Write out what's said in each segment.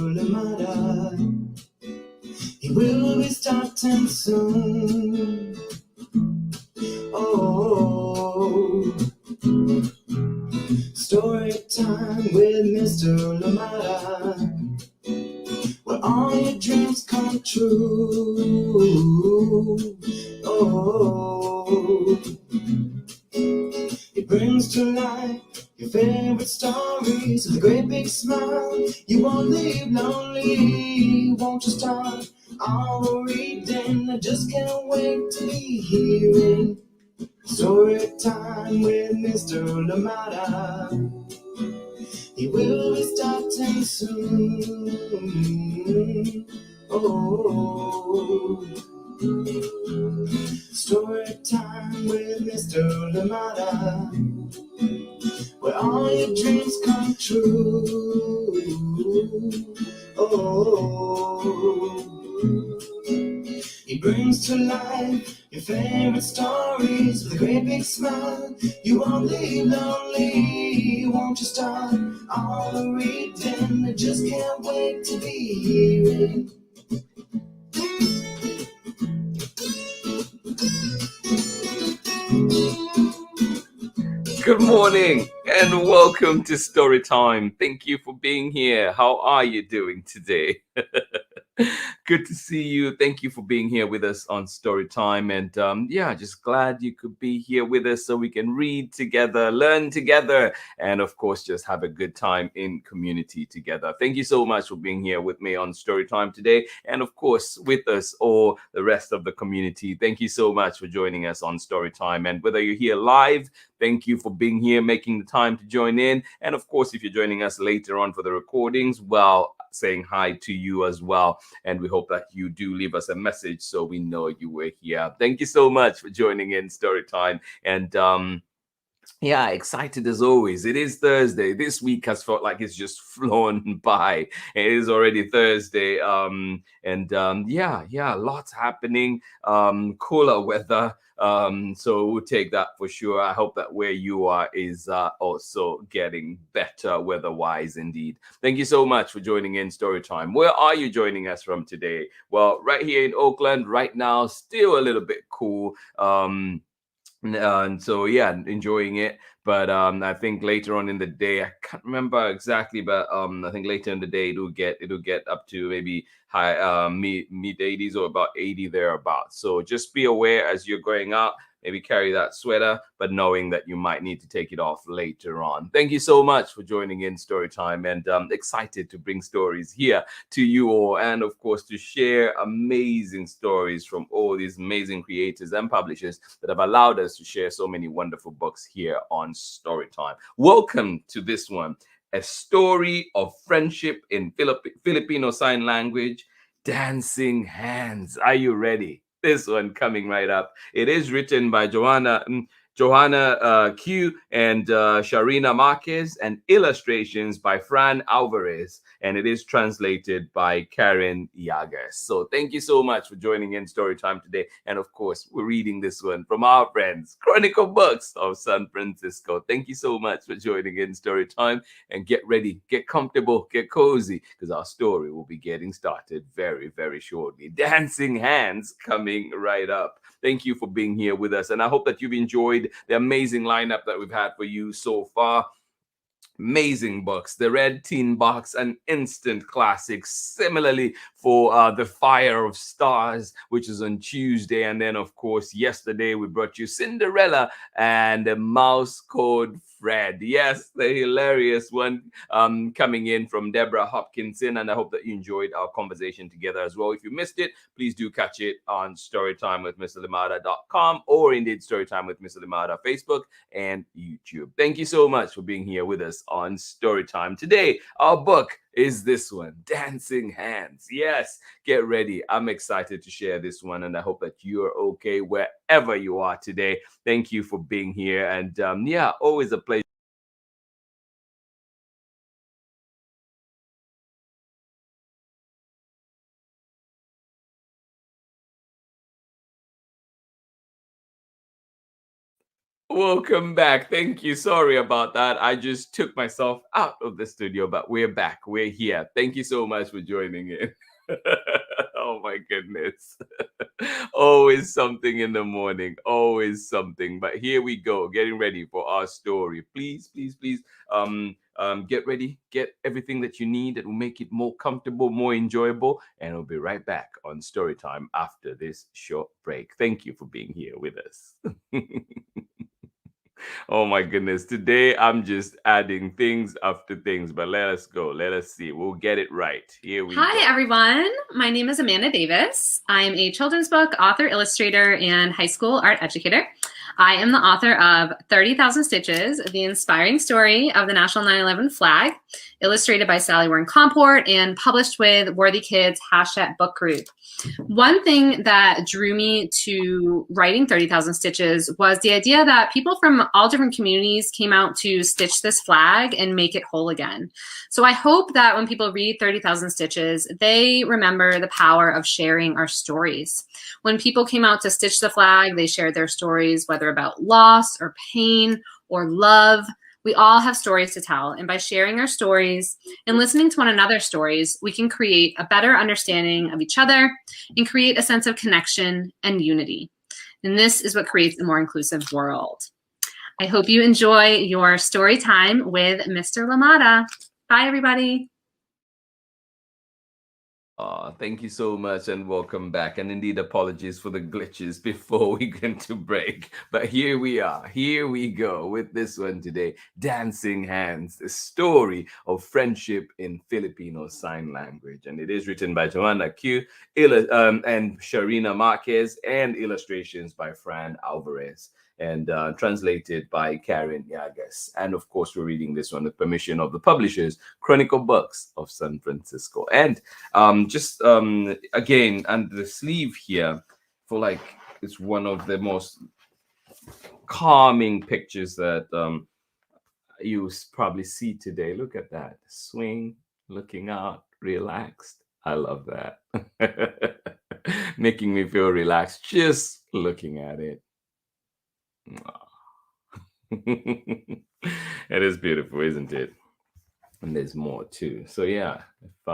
Lamada. He will be starting soon. Oh, story time with Mr. Lamada, where all your dreams come true. Oh, it brings to life your favorite stories with a great big smile. You won't leave lonely, won't you start all reading? I just can't wait to be hearing story time with Mr. Lamada. He will be starting soon. Oh, story time with Mr. Lamada, where all your dreams come true. Oh, he brings to life your favorite stories with a great big smile. You won't leave lonely, won't you start all the reading? I just can't wait to be hearing. Good morning and welcome to Storytime. Thank you for being here. How are you doing today? Good to see you. Thank you for being here with us on Storytime. And just glad you could be here with us so we can read together, learn together, and of course, just have a good time in community together. Thank you so much for being here with me on Storytime today. And of course, with us or the rest of the community. Thank you so much for joining us on Storytime. And whether you're here live, thank you for being here, making the time to join in. And of course, if you're joining us later on for the recordings, well, saying hi to you as well. And we hope that you do leave us a message so we know you were here. Thank you so much for joining in Storytime. And excited as always. It is Thursday. This week has felt like it's just flown by. It is already Thursday. Lots happening. Cooler weather. So we'll take that for sure. I hope that where you are is also getting better weather-wise indeed. Thank you so much for joining in Storytime. Where are you joining us from today? Well, right here in Oakland, right now, still a little bit cool. Enjoying it. But I think later on in the day, I can't remember exactly, but I think later in the day it'll get up to maybe high mid 80s or about 80 thereabouts. So just be aware as you're going out. Maybe carry that sweater, but knowing that you might need to take it off later on. Thank you so much for joining in Storytime, and excited to bring stories here to you all, and of course to share amazing stories from all these amazing creators and publishers that have allowed us to share so many wonderful books here on Storytime. Welcome to this one, A Story of Friendship in Filipino Sign Language, Dancing Hands. Are you ready? This one coming right up. It is written by Joanna Q and Charina Marquez, and illustrations by Fran Alvarez, and it is translated by Karen Yagas. So thank you so much for joining in Storytime today. And of course, we're reading this one from our friends, Chronicle Books of San Francisco. Thank you so much for joining in Storytime, and get ready, get comfortable, get cozy, because our story will be getting started very, very shortly. Dancing Hands coming right up. Thank you for being here with us, and I hope that you've enjoyed the amazing lineup that we've had for you so far. Amazing books. The Red Tin Box, an instant classic. Similarly for The Fire of Stars, which is on Tuesday. And then, of course, yesterday we brought you Cinderella and the Mouse Code Fred. Yes, the hilarious one coming in from Deborah Hopkinson. And I hope that you enjoyed our conversation together as well. If you missed it, please do catch it on storytimewithmrlimada.com or indeed Storytime with Mr. Limada Facebook and YouTube. Thank you so much for being here with us on Storytime. Today, our book is this one, Dancing Hands. Yes, get ready. I'm excited to share this one, and I hope that you're okay wherever you are today. Thank you for being here, and always a pleasure. Welcome back. Thank you. Sorry about that. I just took myself out of the studio, but we're back. We're here. Thank you so much for joining in. Oh my goodness. Always something in the morning. Always something. But here we go, getting ready for our story. Please, please, please, get ready. Get everything that you need that will make it more comfortable, more enjoyable. And we'll be right back on story time after this short break. Thank you for being here with us. Oh my goodness. Today I'm just adding things after things, but let us go. Let us see. We'll get it right. Here we Hi, go. everyone. My name is Amanda Davis. I'm a children's book author, illustrator, and high school art educator. I am the author of 30,000 Stitches, the inspiring story of the National 9/11 flag, illustrated by Sally Warren Comport and published with Worthy Kids Book Group. One thing that drew me to writing 30,000 Stitches was the idea that people from all different communities came out to stitch this flag and make it whole again. So I hope that when people read 30,000 Stitches, they remember the power of sharing our stories. When people came out to stitch the flag, they shared their stories, whether about loss or pain or love. We all have stories to tell, and by sharing our stories and listening to one another's stories, we can create a better understanding of each other and create a sense of connection and unity. And this is what creates a more inclusive world. I hope you enjoy your story time with Mr. Lamada. Bye, everybody. Thank you so much and welcome back. And indeed, apologies for the glitches before we get to break. But here we are. Here we go with this one today. Dancing Hands, the story of friendship in Filipino Sign Language. And it is written by Joanna and Charina Marquez, and illustrations by Fran Alvarez, and translated by Karen Yagas. And of course, we're reading this one with permission of the publishers, Chronicle Books of San Francisco. And again, under the sleeve here, for like, it's one of the most calming pictures that you probably see today. Look at that. Swing, looking out, relaxed. I love that. Making me feel relaxed just looking at it. It is beautiful, isn't it? And there's more too. So yeah, if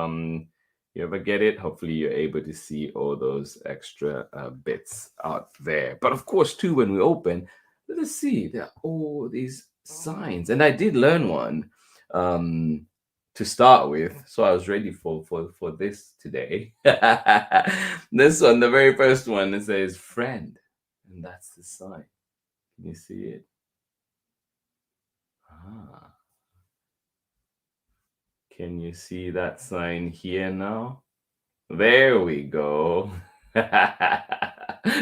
you ever get it, hopefully you're able to see all those extra bits out there. But of course, too, when we open, let us see, there are all these signs, and I did learn one to start with, so I was ready for this today. This one, the very first one, it says friend, and that's the sign. Can you see it? Ah. Can you see that sign here now? There we go.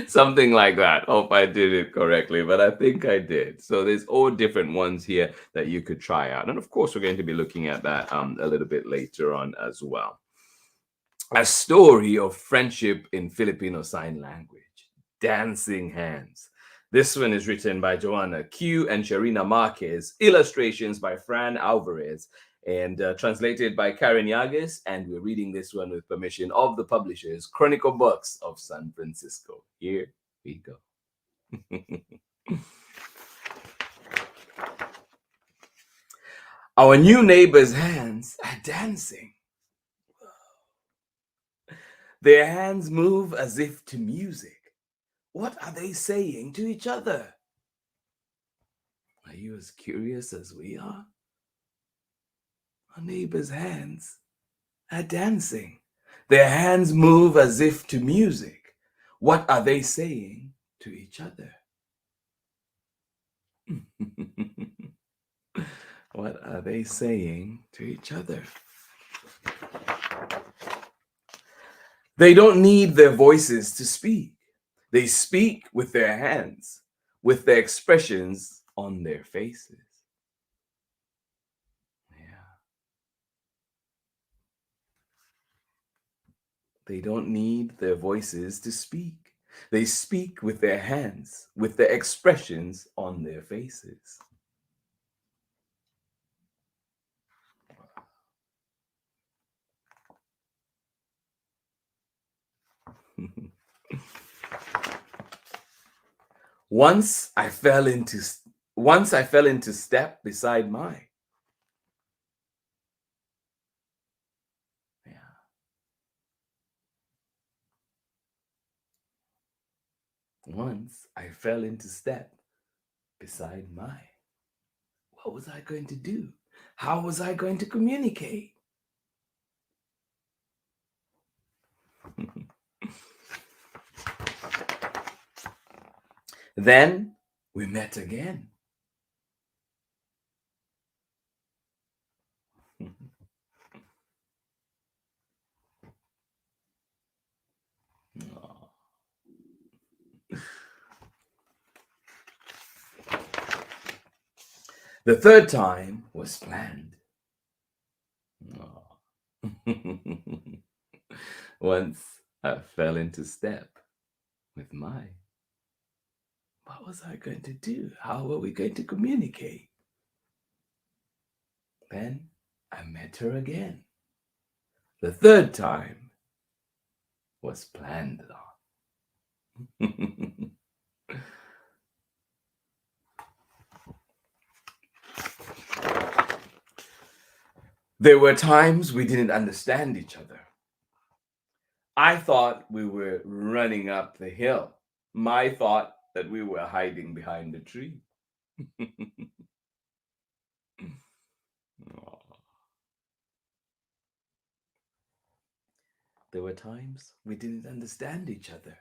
Something like that. Hope I did it correctly, but I think I did. So there's all different ones here that you could try out. And of course, we're going to be looking at that a little bit later on as well. A story of friendship in Filipino Sign Language. Dancing Hands. This one is written by Joanna Q and Charina Marquez, illustrations by Fran Alvarez, and translated by Karen Yagas. And we're reading this one with permission of the publishers, Chronicle Books of San Francisco. Here we go. Our new neighbor's hands are dancing. Their hands move as if to music. What are they saying to each other? Are you as curious as we are? Our neighbor's hands are dancing. Their hands move as if to music. What are they saying to each other? What are they saying to each other? They don't need their voices to speak. They speak with their hands, with their expressions on their faces. Yeah. They don't need their voices to speak. They speak with their hands, with their expressions on their faces. Once I fell into Once I fell into step beside my. Yeah. Once I fell into step beside my. What was I going to do? How was I going to communicate? Then we met again. The third time was planned. Once I fell into step with my. What was I going to do? How were we going to communicate? Then I met her again. The third time was planned on. There were times we didn't understand each other. I thought we were running up the hill. My thought that we were hiding behind the tree. There were times we didn't understand each other.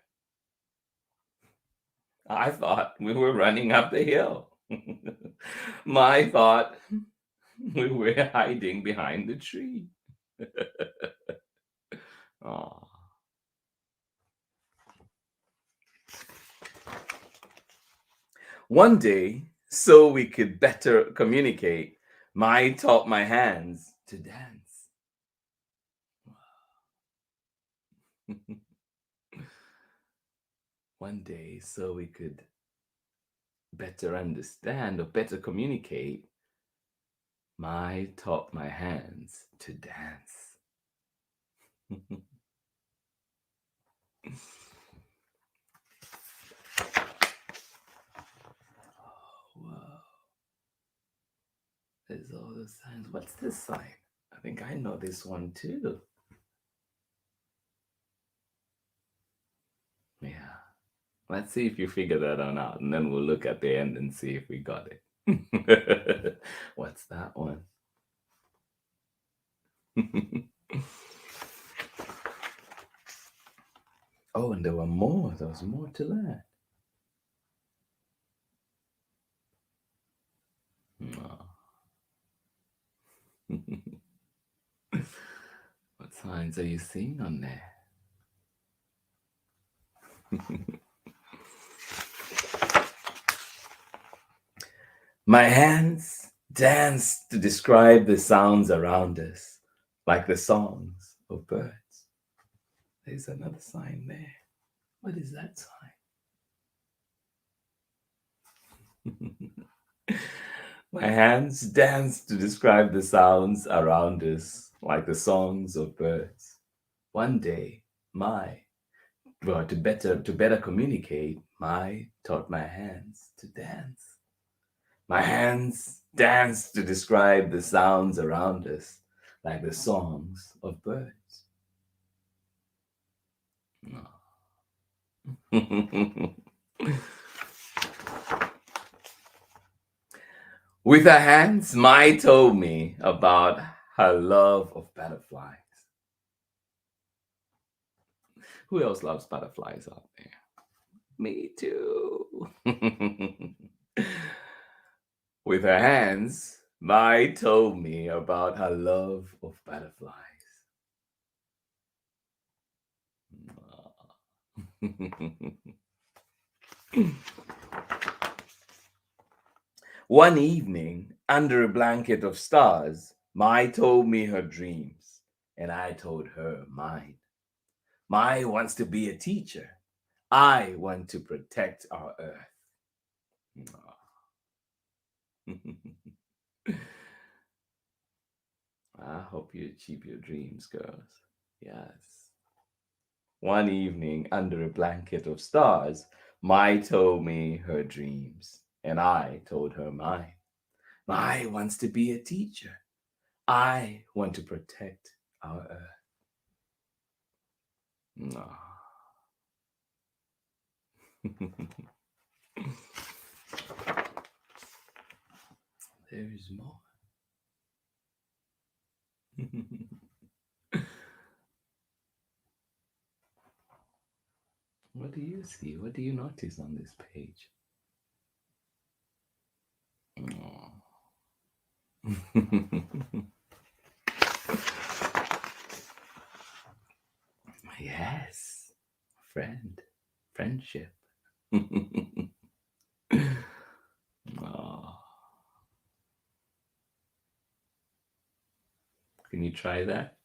I thought we were running up the hill. My thought we were hiding behind the tree. Aw. One day, so we could better communicate, my taught my hands to dance. One day, so we could better understand or better communicate, my taught my hands to dance. Whoa. There's all those signs. What's this sign? I think I know this one too. Yeah. Let's see if you figure that one out, and then we'll look at the end and see if we got it. What's that one? Oh, and there were more. There was more to learn. What signs are you seeing on there? My hands dance to describe the sounds around us, like the songs of birds. There's another sign there. What is that sign? My hands dance to describe the sounds around us, like the songs of birds. One day, to better communicate, my taught my hands to dance. My hands dance to describe the sounds around us, like the songs of birds. With her hands, Mai told me about her love of butterflies. Who else loves butterflies out there? Me too. With her hands, Mai told me about her love of butterflies. One evening, under a blanket of stars, Mai told me her dreams, and I told her mine. Mai wants to be a teacher. I want to protect our earth. I hope you achieve your dreams, girls. Yes. One evening, under a blanket of stars, Mai told me her dreams, And I told her mine. I wants to be a teacher. I want to protect our earth. No. There is more. What do you see? What do you notice on this page? Oh. Yes, friendship. Oh. Can you try that?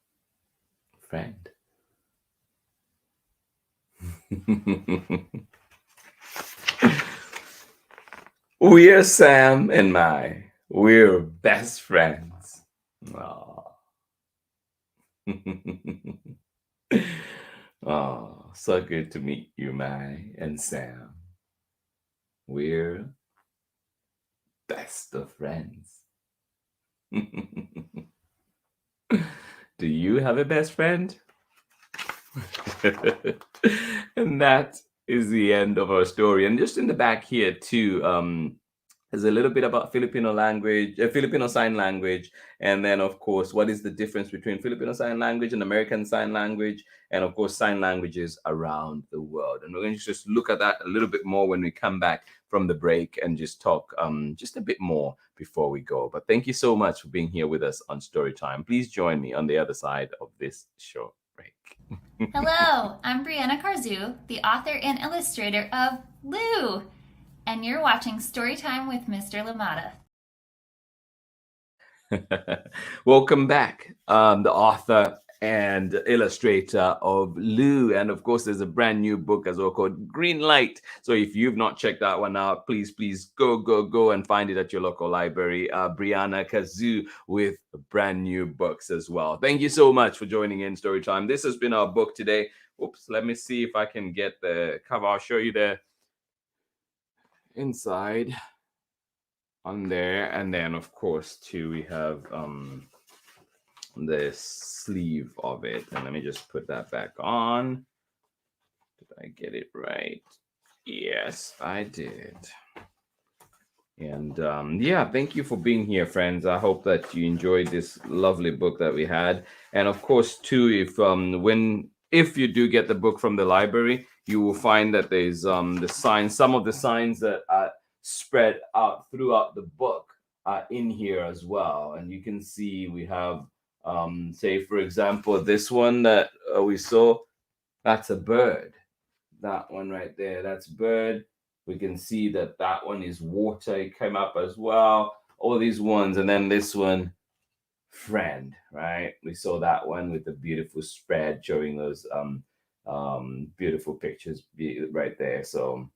Friend. We're Sam and we're best friends. Oh. Oh, so good to meet you, Mai and Sam. We're best of friends. Do you have a best friend? And that is the end of our story. And just in the back here too, there's a little bit about Filipino language, Filipino Sign Language, and then of course, what is the difference between Filipino Sign Language and American Sign Language, and of course, sign languages around the world. And we're going to just look at that a little bit more when we come back from the break and just talk just a bit more before we go. But thank you so much for being here with us on Storytime. Please join me on the other side of this short break. Hello, I'm Brianna Carzu, the author and illustrator of Lou, and you're watching Storytime with Mr. Lamada. Welcome back. The author and illustrator of Lou, and of course there's a brand new book as well called Green Light. So if you've not checked that one out, please go and find it at your local library. Brianna Kazoo with brand new books as well. Thank you so much for joining in Storytime. This has been our book today. Oops, let me see if I can get the cover. I'll show you the inside on there, and then of course too we have the sleeve of it. And let me just put that back on. Did I get it right? Yes, I did. And yeah, thank you for being here, friends. I hope that you enjoyed this lovely book that we had. And of course too, if you do get the book from the library, you will find that there's the signs, some of the signs that are spread out throughout the book are in here as well. And you can see we have say for example this one that we saw, that's a bird. That one right there, that's bird. We can see that that one is water. It came up as well, all these ones. And then this one, friend, right? We saw that one with the beautiful spread showing those beautiful pictures right there. So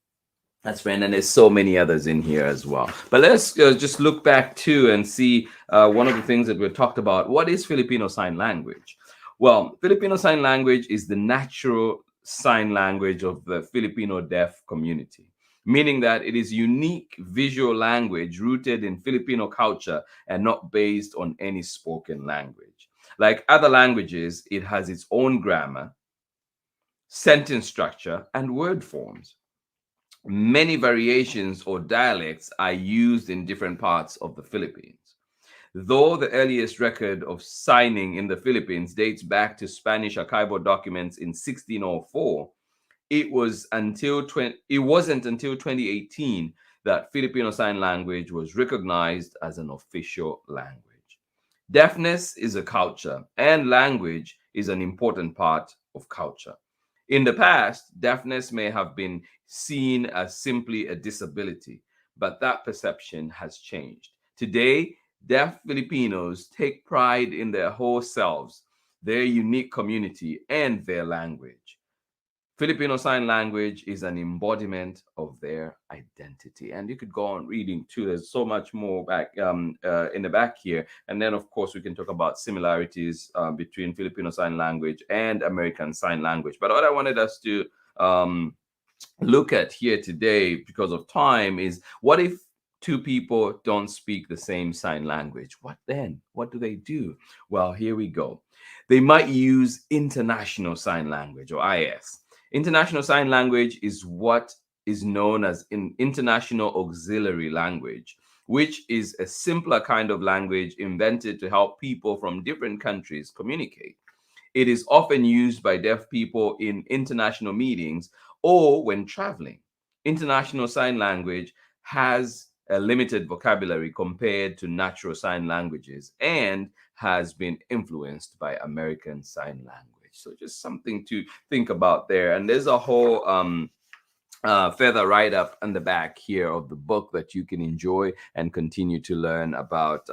that's friend, and there's so many others in here as well. But let's just look back too and see one of the things that we talked about. What is Filipino Sign Language? Well, Filipino Sign Language is the natural sign language of the Filipino deaf community, meaning that it is unique visual language rooted in Filipino culture and not based on any spoken language. Like other languages, it has its own grammar, sentence structure, and word forms. Many variations or dialects are used in different parts of the Philippines. Though the earliest record of signing in the Philippines dates back to Spanish archival documents in 1604, it wasn't until 2018 that Filipino Sign Language was recognized as an official language. Deafness is a culture, and language is an important part of culture. In the past, deafness may have been seen as simply a disability, but that perception has changed. Today, deaf Filipinos take pride in their whole selves, their unique community, and their language. Filipino Sign Language is an embodiment of their identity. And you could go on reading too. There's so much more back in the back here. And then, of course, we can talk about similarities between Filipino Sign Language and American Sign Language. But what I wanted us to look at here today, because of time, is what if two people don't speak the same sign language. What then? What do they do? Well, here we go. They might use international sign language, or IS. International sign language is what is known as an international auxiliary language, which is a simpler kind of language invented to help people from different countries communicate. It is often used by deaf people in international meetings or when traveling. International sign language has a limited vocabulary compared to natural sign languages and has been influenced by American Sign Language. So just something to think about there. And there's a whole further write up on the back here of the book that you can enjoy and continue to learn about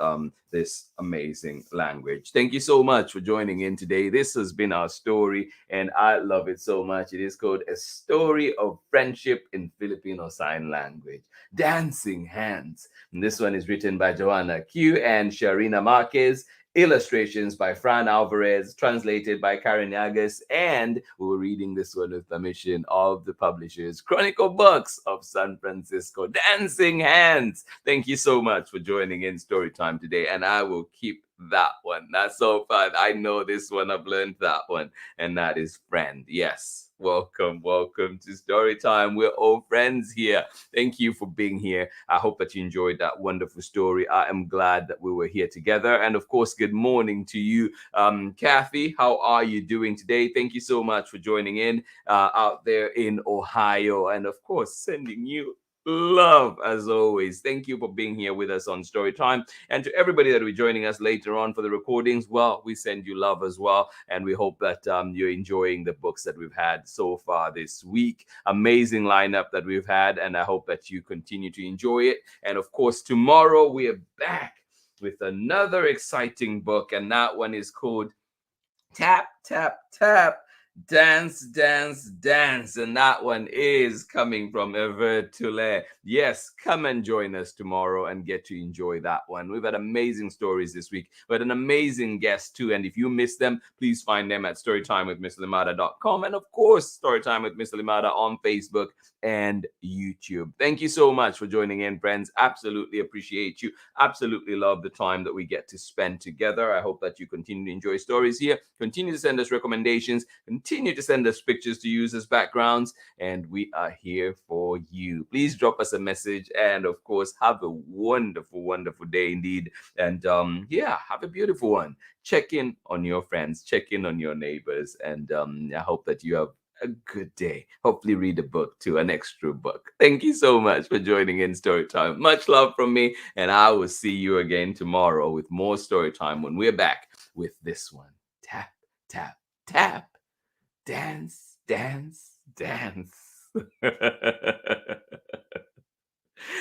this amazing language. Thank you so much for joining in today. This has been our story, and I love it so much. It is called A Story of Friendship in Filipino Sign Language, Dancing Hands. And this one is written by Joanna Q and Charina Marquez. Illustrations by Fran Alvarez, translated by Marquez, and we were reading this one with permission of the publishers Chronicle Books of San Francisco. Dancing Hands. Thank you so much for joining in Storytime today, and I will keep that one. That's so fun. I know this one. I've learned that one, and that is Friend. Yes. Welcome to Storytime. We're all friends here. Thank you for being here. I hope that you enjoyed that wonderful story. I am glad that we were here together. And of course, good morning to you, Kathy. How are you doing today? Thank you so much for joining in out there in Ohio. And of course, sending you love as always. Thank you for being here with us on Storytime, and to everybody that will be joining us later on for the recordings. Well, we send you love as well, and we hope that you're enjoying the books that we've had so far this week. Amazing lineup that we've had, and I hope that you continue to enjoy it. And of course, tomorrow we are back with another exciting book, and that one is called Tap Tap Tap, Dance, Dance, Dance. And that one is coming from Evert Tule. Yes, come and join us tomorrow and get to enjoy that one. We've had amazing stories this week. We had an amazing guest too. And if you missed them, please find them at storytimewithmrlimada.com. And of course, Storytime with Mr. Limada on Facebook and YouTube. Thank you so much for joining in, friends. Absolutely appreciate you. Absolutely love the time that we get to spend together. I hope that you continue to enjoy stories here. Continue to send us recommendations. Continue to send us pictures to use as backgrounds, and we are here for you. Please drop us a message, and of course, have a wonderful, wonderful day indeed. And have a beautiful one. Check in on your friends, check in on your neighbors, and I hope that you have a good day. Hopefully read a book too, an extra book. Thank you so much for joining in Storytime. Much love from me, and I will see you again tomorrow with more Storytime when we're back with this one. Tap, tap, tap. Dance, dance, dance.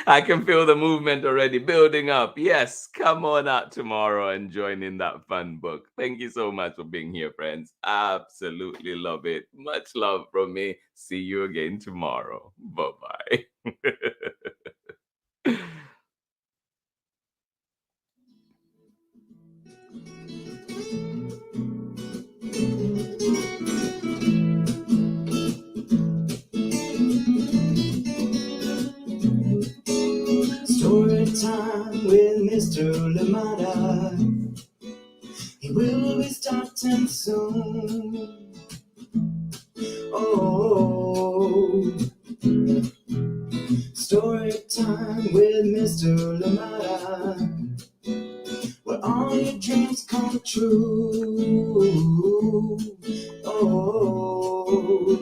I can feel the movement already building up. Yes, come on out tomorrow and join in that fun book. Thank you so much for being here, friends. Absolutely love it. Much love from me. See you again tomorrow. Bye-bye. Story time with Mr. Lamada. He will be starting soon. Oh, story time with Mr. Lamada, where all your dreams come true. Oh,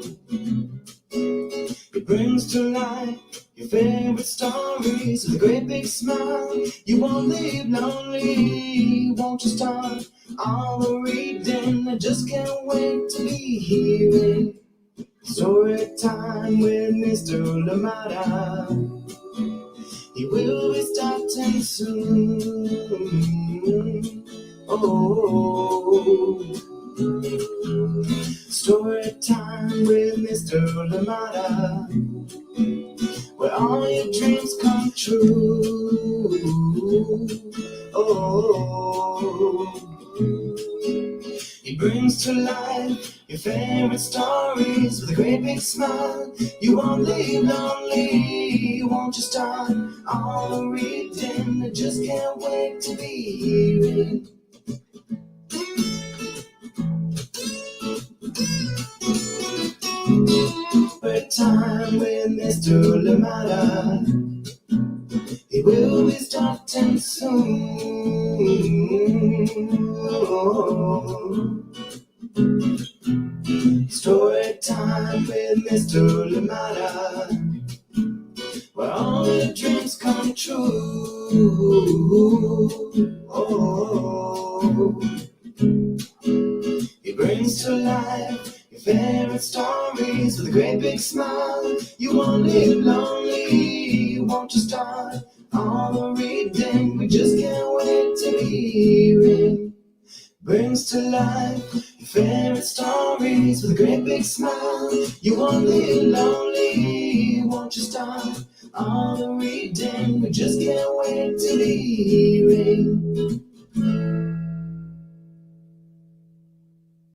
it brings to life your favorite stories with a great big smile. You won't leave lonely, won't you start all the reading? I just can't wait to be hearing story time with Mr. Lamada. He will be starting soon. Oh, story time with Mr. Lamada, where all your dreams come true. Oh, he brings brings to life your favorite stories with a great big smile. You won't leave lonely, won't you start all the reading? I just can't wait to be hearing. Time with Mr. Lamada. It will be starting soon. Story time with Mr. Lamada, where all your dreams come true. He brings to life your favorite stories with a great big smile. You won't live lonely, won't you start all the reading? We just can't wait to be hearing. Brings to life your favorite stories with a great big smile. You won't live lonely, won't you start all the reading? We just can't wait to be hearing.